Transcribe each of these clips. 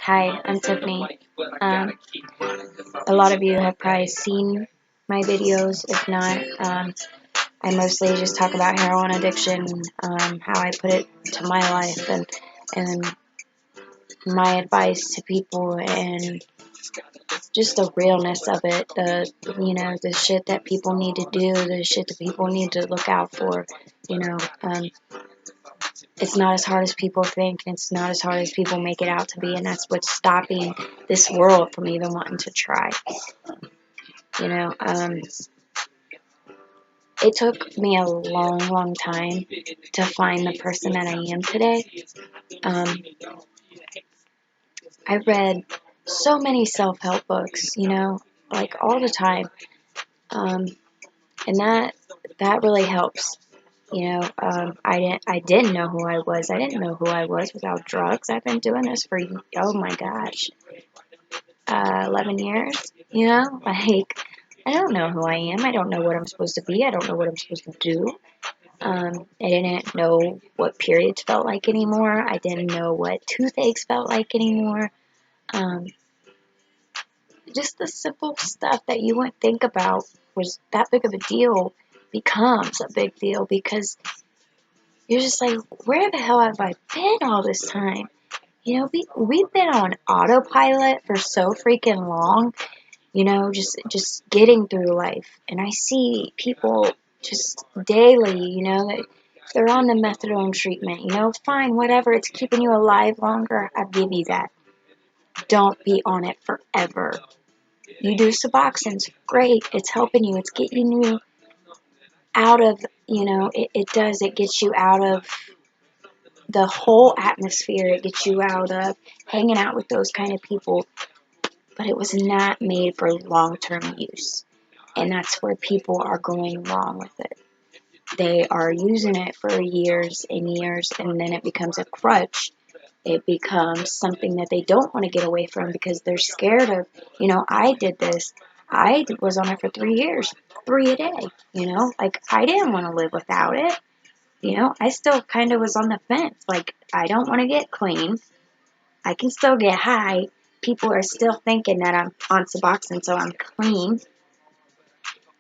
Hi, I'm Tiffany. Um, a lot of you have probably seen my videos. If not, I mostly just talk about heroin addiction, how I put it to my life, and my advice to people, and just the realness of it. The shit that people need to do, the shit that people need to look out for. You know, um, it's not as hard as people think, and it's not as hard as people make it out to be, and that's what's stopping this world from even wanting to try. You know, it took me a long, long time to find the person that I am today. Um, I read so many self-help books, like all the time, um, and that really helps. I didn't know who I was. I didn't know who I was without drugs. I've been doing this for, oh my gosh, 11 years. Like, I don't know who I am. I don't know what I'm supposed to be. I don't know what I'm supposed to do. I didn't know what periods felt like anymore. I didn't know what toothaches felt like anymore. Um, just the simple stuff that you wouldn't think about was that big of a deal becomes a big deal because you're just like, where the hell have I been all this time? We've been on autopilot for so freaking long, just getting through life. And I see people just daily, they're on the methadone treatment, fine, whatever, it's keeping you alive longer, I give you that. Don't be on it forever. You do Suboxone's great, it's helping you, it's getting you out of, it gets you out of the whole atmosphere, it gets you out of hanging out with those kind of people, but it was not made for long-term use. And that's where people are going wrong with it. They are using it for years and years, and then it becomes a crutch. It becomes something that they don't want to get away from because they're scared of, I did this. I was on it for 3 years, 3 a day, like I didn't want to live without it. I still kind of was on the fence. Like, I don't want to get clean. I can still get high. People are still thinking that I'm on Suboxone, so I'm clean.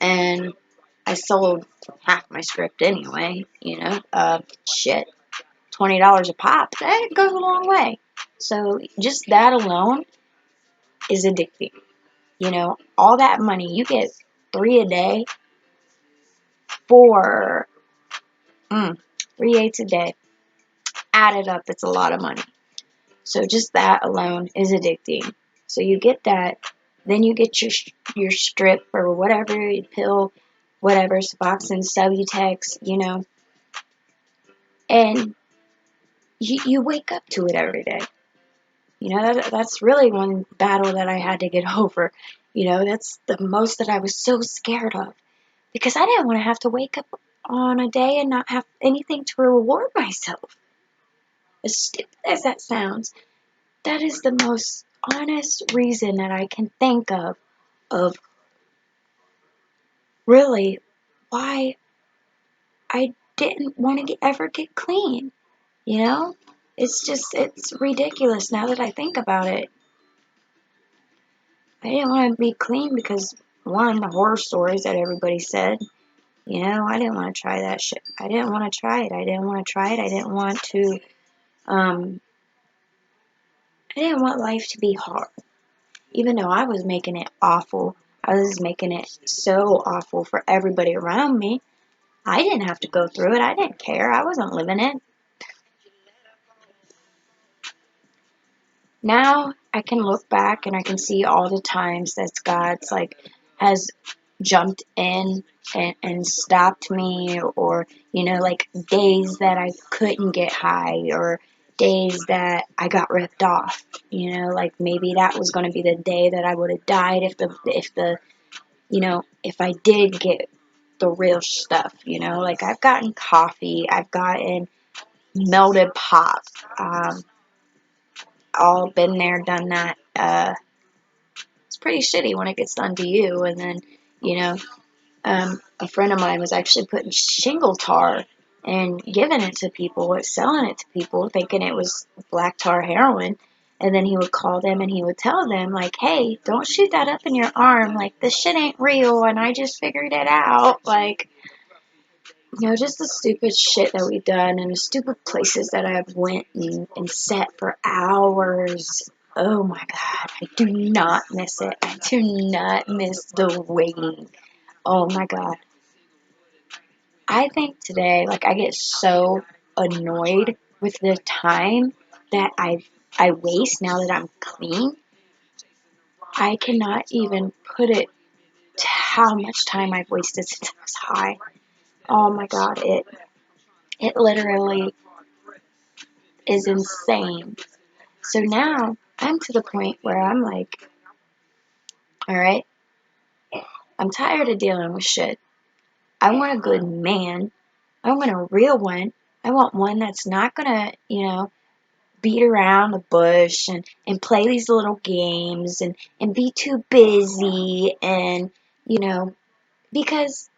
And I sold half my script anyway, shit, $20 a pop, that goes a long way. So just that alone is addicting. All that money, you get 3 a day for 3/8 a day. Added up, it's a lot of money. So just that alone is addicting. So you get that, then you get your strip or whatever, your pill, whatever, Suboxone, Subutex, and you wake up to it every day. That's really one battle that I had to get over. That's the most that I was so scared of because I didn't want to have to wake up on a day and not have anything to reward myself. As stupid as that sounds, that is the most honest reason that I can think of really why I didn't want to ever get clean. It's ridiculous now that I think about it. I didn't want to be clean because, one, the horror stories that everybody said. I didn't want to try that shit. I didn't want to try it. I didn't want to try it. I didn't want to, I didn't want life to be hard. Even though I was making it awful, I was making it so awful for everybody around me. I didn't have to go through it. I didn't care. I wasn't living it. Now I can look back and I can see all the times that God's has jumped in and stopped me, or like days that I couldn't get high, or days that I got ripped off. Like maybe that was going to be the day that I would have died if I did get the real stuff. Like I've gotten coffee, I've gotten melted pop. All been there, done that. It's pretty shitty when it gets done to you. And then, a friend of mine was actually putting shingle tar and giving it to people, or selling it to people, thinking it was black tar heroin. And then he would call them and he would tell them, like, hey, don't shoot that up in your arm. Like, this shit ain't real and I just figured it out. Like, just the stupid shit that we've done and the stupid places that I've went and sat for hours. Oh my God, I do not miss it. I do not miss the waiting. Oh my God. I think today, like, I get so annoyed with the time that I waste now that I'm clean. I cannot even put it to how much time I've wasted since I was high. Oh my God, it literally is insane. So now I'm to the point where I'm like, all right, I'm tired of dealing with shit. I want a good man. I want a real one. I want one that's not gonna, beat around the bush and play these little games and be too busy and, because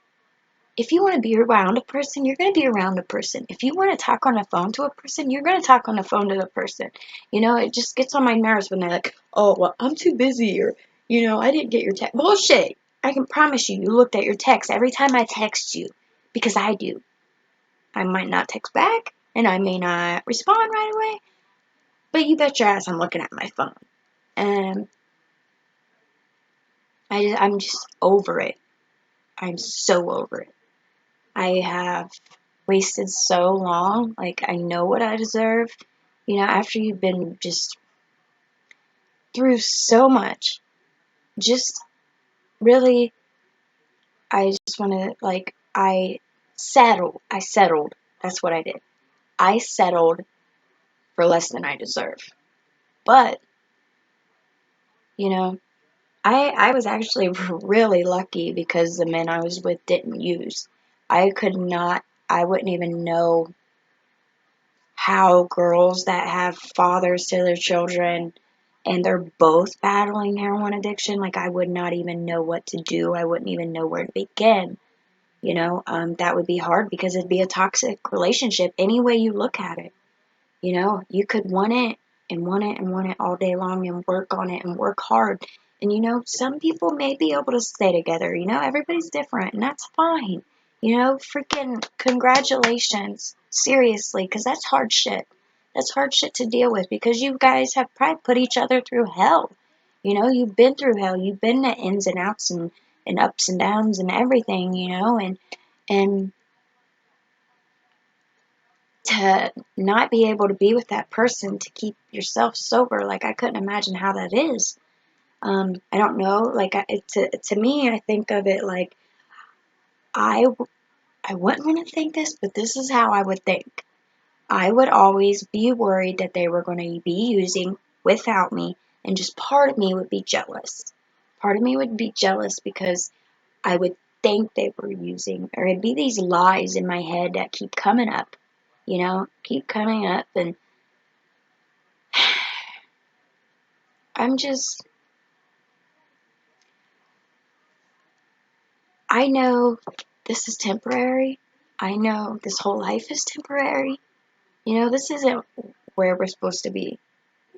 if you want to be around a person, you're going to be around a person. If you want to talk on the phone to a person, you're going to talk on the phone to the person. It just gets on my nerves when they're like, oh, well, I'm too busy, or, I didn't get your text. Bullshit. I can promise you, you looked at your text every time I text you, because I do. I might not text back, and I may not respond right away, but you bet your ass I'm looking at my phone. And I'm just over it. I'm so over it. I have wasted so long. Like, I know what I deserve. After you've been just through so much, just really, I just want to, like, I settled. That's what I did. I settled for less than I deserve. But, I was actually really lucky because the men I was with didn't use. I wouldn't even know how girls that have fathers to their children and they're both battling heroin addiction, like, I would not even know what to do. I wouldn't even know where to begin. That would be hard because it'd be a toxic relationship any way you look at it. You could want it and want it and want it all day long and work on it and work hard. And, some people may be able to stay together. Everybody's different and that's fine. Freaking congratulations. Seriously, because that's hard shit. That's hard shit to deal with because you guys have probably put each other through hell. You've been through hell. You've been the ins and outs and ups and downs and everything, and to not be able to be with that person to keep yourself sober, like, I couldn't imagine how that is. I don't know, like, to me, I think of it like, I wouldn't want to think this, but this is how I would think. I would always be worried that they were going to be using without me, and just part of me would be jealous. Part of me would be jealous because I would think they were using, or it'd be these lies in my head that keep coming up, keep coming up, and I know this is temporary. I know this whole life is temporary. This isn't where we're supposed to be.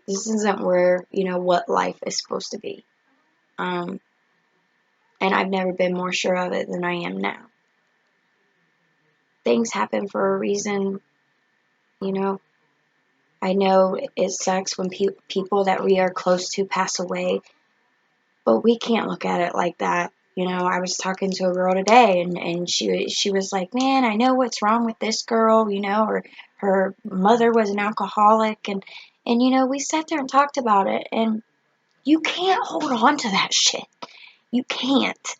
This isn't where, what life is supposed to be. And I've never been more sure of it than I am now. Things happen for a reason, you know. I know it sucks when people that we are close to pass away, but we can't look at it like that. I was talking to a girl today, and she was like, man, I know what's wrong with this girl, her mother was an alcoholic, and we sat there and talked about it, and you can't hold on to that shit. You can't.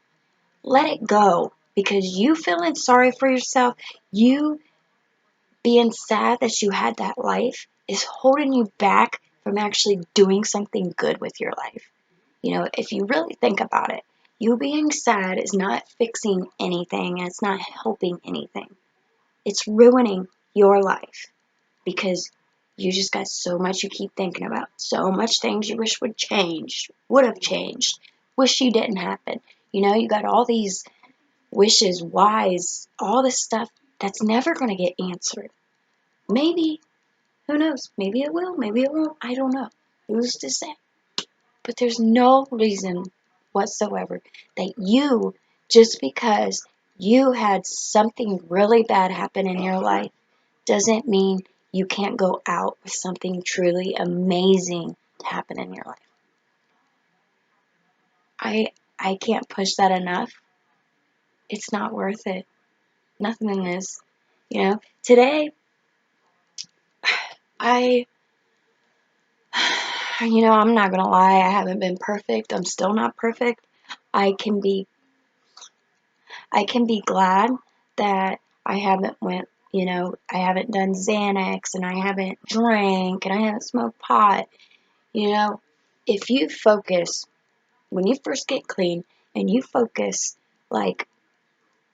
Let it go, because you feeling sorry for yourself, you being sad that you had that life is holding you back from actually doing something good with your life. If you really think about it, you being sad is not fixing anything and it's not helping anything. It's ruining your life because you just got so much you keep thinking about, so much things you wish would have changed, wish you didn't happen. You got all these wishes, whys, all this stuff that's never going to get answered. Maybe, who knows? Maybe it will, maybe it won't. I don't know. who's to say? But there's no reason whatsoever that you, just because you had something really bad happen in your life, doesn't mean you can't go out with something truly amazing to happen in your life. I can't push that enough. It's not worth it. Nothing is. Today, I, I'm not gonna lie, I haven't been perfect. I'm still not perfect. I can be glad that I haven't I haven't done Xanax and I haven't drank and I haven't smoked pot. If you focus, when you first get clean and you focus like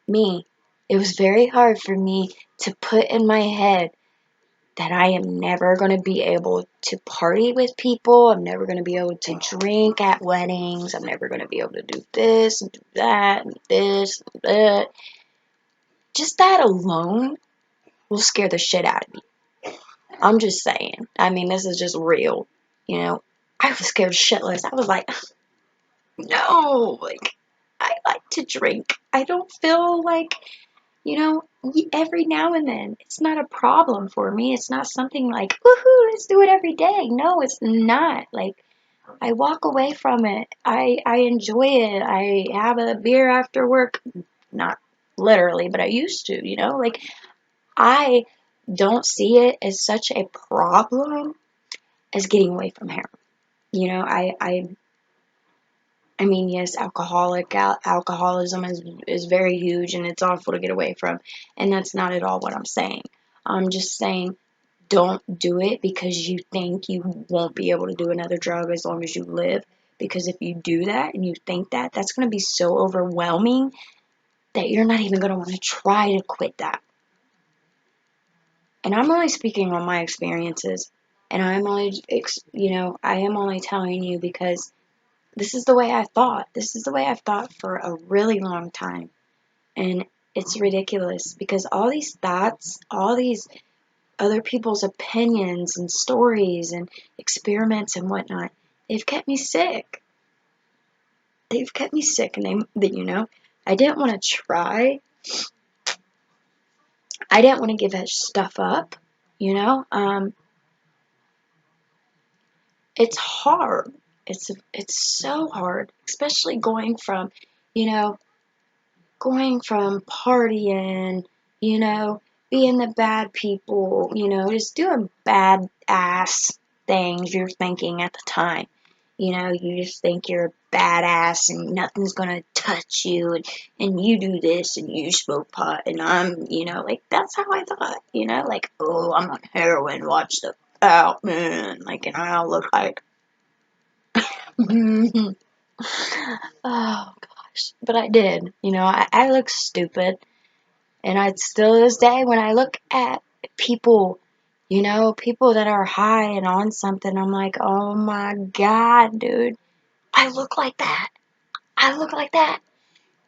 me, it was very hard for me to put in my head that I am never going to be able to party with people. I'm never going to be able to drink at weddings. I'm never going to be able to do this and do that and this and that. Just that alone will scare the shit out of me. I'm just saying. I mean, this is just real. I was scared shitless. I was like, no, like, I like to drink. I don't feel like, every now and then. It's not a problem for me. It's not something like, woohoo, let's do it every day. No, it's not. Like, I walk away from it. I enjoy it. I have a beer after work. Not literally, but I used to, like, I don't see it as such a problem as getting away from heroin. I mean, yes, alcoholism is very huge and it's awful to get away from. And that's not at all what I'm saying. I'm just saying don't do it because you think you won't be able to do another drug as long as you live. Because if you do that and you think that, that's going to be so overwhelming that you're not even going to want to try to quit that. And I'm only speaking on my experiences. And I am only telling you because this is the way I thought. This is the way I've thought for a really long time. And it's ridiculous because all these thoughts, all these other people's opinions and stories and experiments and whatnot, they've kept me sick. They've kept me sick and I didn't want to try. I didn't want to give that stuff up, it's hard. It's so hard, especially going from partying, being the bad people, just doing bad ass things you're thinking at the time. You just think you're a badass and nothing's gonna touch you and you do this and you smoke pot and I'm, like that's how I thought, like, oh, I'm on heroin, watch the out, man, like, and I'll look like, oh gosh, but I did, I look stupid. And I still to this day, when I look at people, people that are high and on something, I'm like, oh my God, dude, I look like that. I look like that.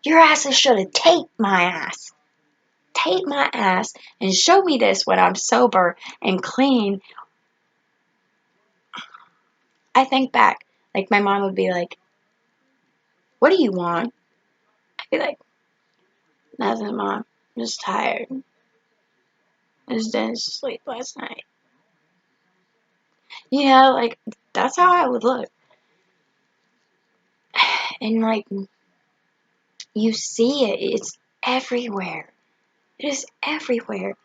Your asses should have taped my ass. Tape my ass and show me this when I'm sober and clean. I think back, like my mom would be like, what do you want? I'd be like, nothing, Mom. I'm just tired. I just didn't sleep last night. Like, that's how I would look. And, like, you see it. It's everywhere. It is everywhere.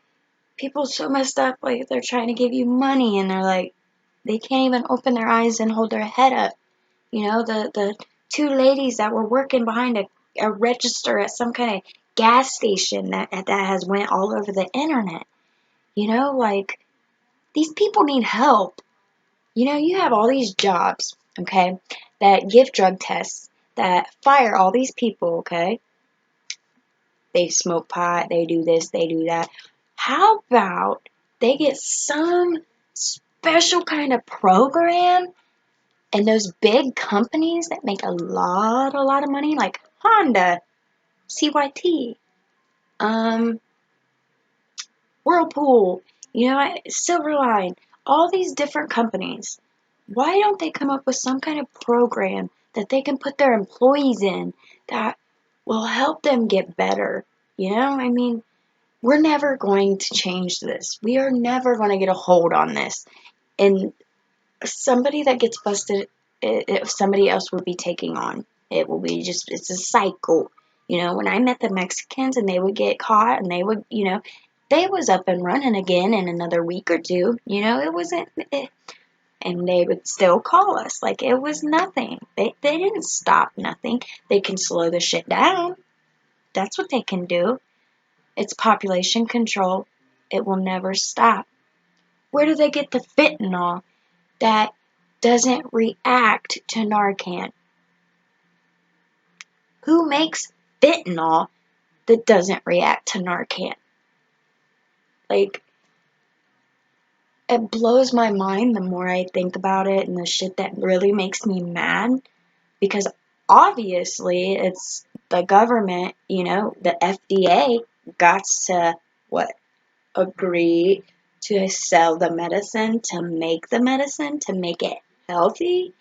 People so messed up, like, they're trying to give you money, and they're like, they can't even open their eyes and hold their head up. The two ladies that were working behind a register at some kind of gas station that has went all over the internet. Like, these people need help. You have all these jobs, okay, that give drug tests, that fire all these people, okay? They smoke pot, they do this, they do that. How about they get some special kind of program and those big companies that make a lot of money, like Honda, CYT, Whirlpool, Silverline, all these different companies. Why don't they come up with some kind of program that they can put their employees in that will help them get better? I mean, we're never going to change this. We are never going to get a hold on this. And somebody that gets busted, somebody else will be taking on. It will be just, it's a cycle. When I met the Mexicans and they would get caught and they would, they was up and running again in another week or two. It wasn't, and they would still call us like it was nothing. They didn't stop nothing. They can slow the shit down. That's what they can do. It's population control. It will never stop. Where do they get the fentanyl that doesn't react to Narcan? Who makes fentanyl that doesn't react to Narcan? Like, it blows my mind the more I think about it, and the shit that really makes me mad, because obviously it's the government, the FDA got to what? Agree to sell the medicine, to make the medicine, to make it healthy.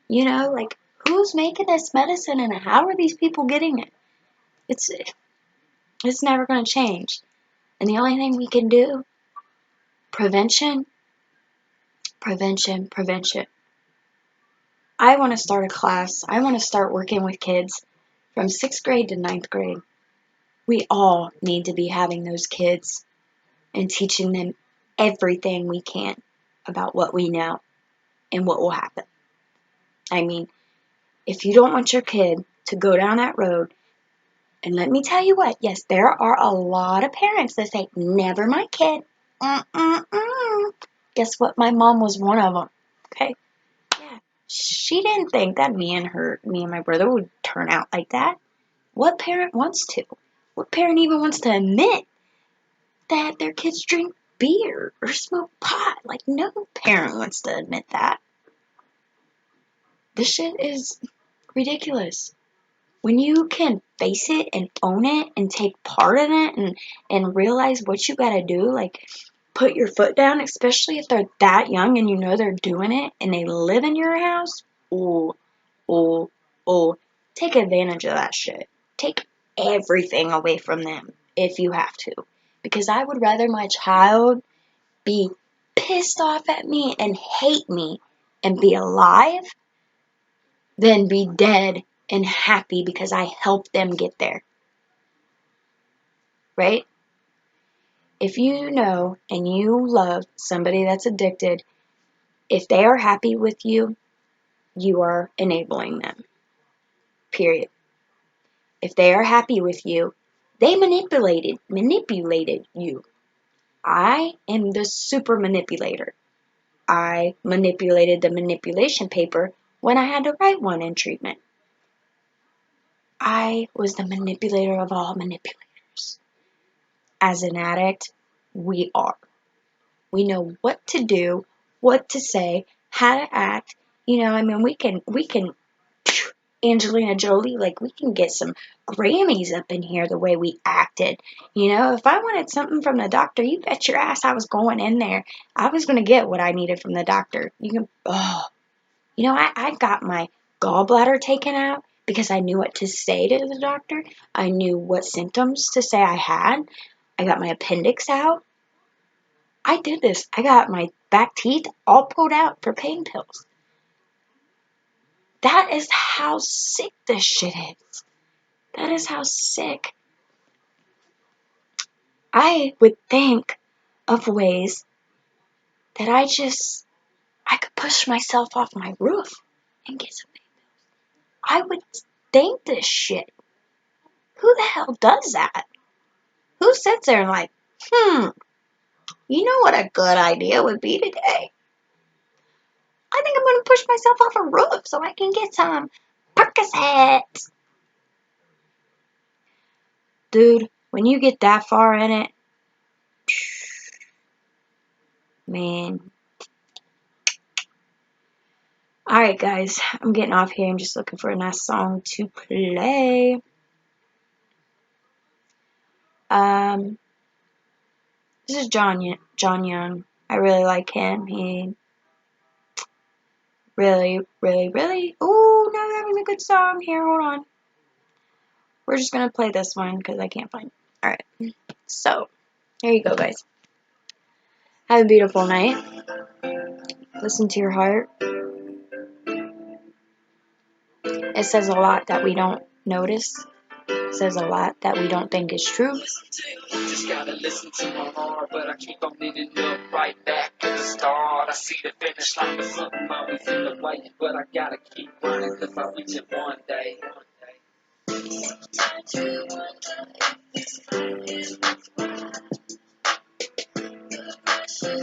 Like, who's making this medicine and how are these people getting it? It's never going to change. And the only thing we can do, prevention, prevention, prevention. I want to start a class. I want to start working with kids from 6th grade to 9th grade. We all need to be having those kids and teaching them everything we can about what we know and what will happen. I mean, if you don't want your kid to go down that road, and let me tell you what, yes, there are a lot of parents that say, never my kid. Guess what? My mom was one of them. Okay? Yeah. She didn't think that me and my brother would turn out like that. What parent wants to? What parent even wants to admit that their kids drink beer or smoke pot? Like, no parent wants to admit that. This shit is ridiculous. When you can face it and own it and take part in it and realize what you gotta do, like put your foot down, especially if they're that young and you know they're doing it and they live in your house, oh, oh, oh, take advantage of that shit. Take everything away from them if you have to. Because I would rather my child be pissed off at me and hate me and be alive than be dead and happy because I helped them get there. Right? If you know and you love somebody that's addicted, if they are happy with you, you are enabling them. Period. If they are happy with you, they manipulated you. I am the super manipulator. I manipulated the manipulation paper when I had to write one in treatment. I was the manipulator of all manipulators. As an addict, we are. We know what to do, what to say, how to act. We can Angelina Jolie, like we can get some Grammys up in here the way we acted. If I wanted something from the doctor, you bet your ass I was going in there. I was going to get what I needed from the doctor. I got my gallbladder taken out because I knew what to say to the doctor. I knew what symptoms to say I had. I got my appendix out. I did this. I got my back teeth all pulled out for pain pills. That is how sick this shit is. That is how sick. I would think of ways that I could push myself off my roof and get some pain pills. I would think this shit. Who the hell does that? Who sits there and like, you know what a good idea would be today? I think I'm going to push myself off a roof so I can get some Percocets. Dude, when you get that far in it, man. Alright, guys, I'm getting off here. I'm just looking for a nice song to play. This is John Young. I really like him. Really, really, really. Ooh, now that was a good song. Here, hold on. We're just gonna play this one because I can't find it. Alright. So, here you go, guys. Have a beautiful night. Listen to your heart. It says a lot that we don't notice. It says a lot that we don't think is true. Just gotta listen to my heart, but I keep on ending up right back at the start. I see the finish line, but something always in the way. But I gotta keep running, cause I'll reach it one day.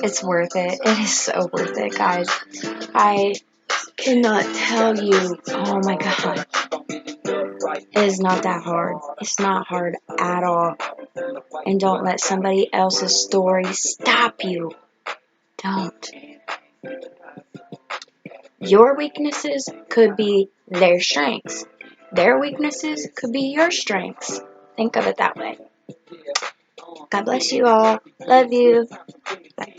It's worth it. It is so worth it, guys. I cannot tell you. Oh my god. It is not that hard. It's not hard at all. And don't let somebody else's story stop you. Don't. Your weaknesses could be their strengths. Their weaknesses could be your strengths. Think of it that way. God bless you all. Love you. Bye.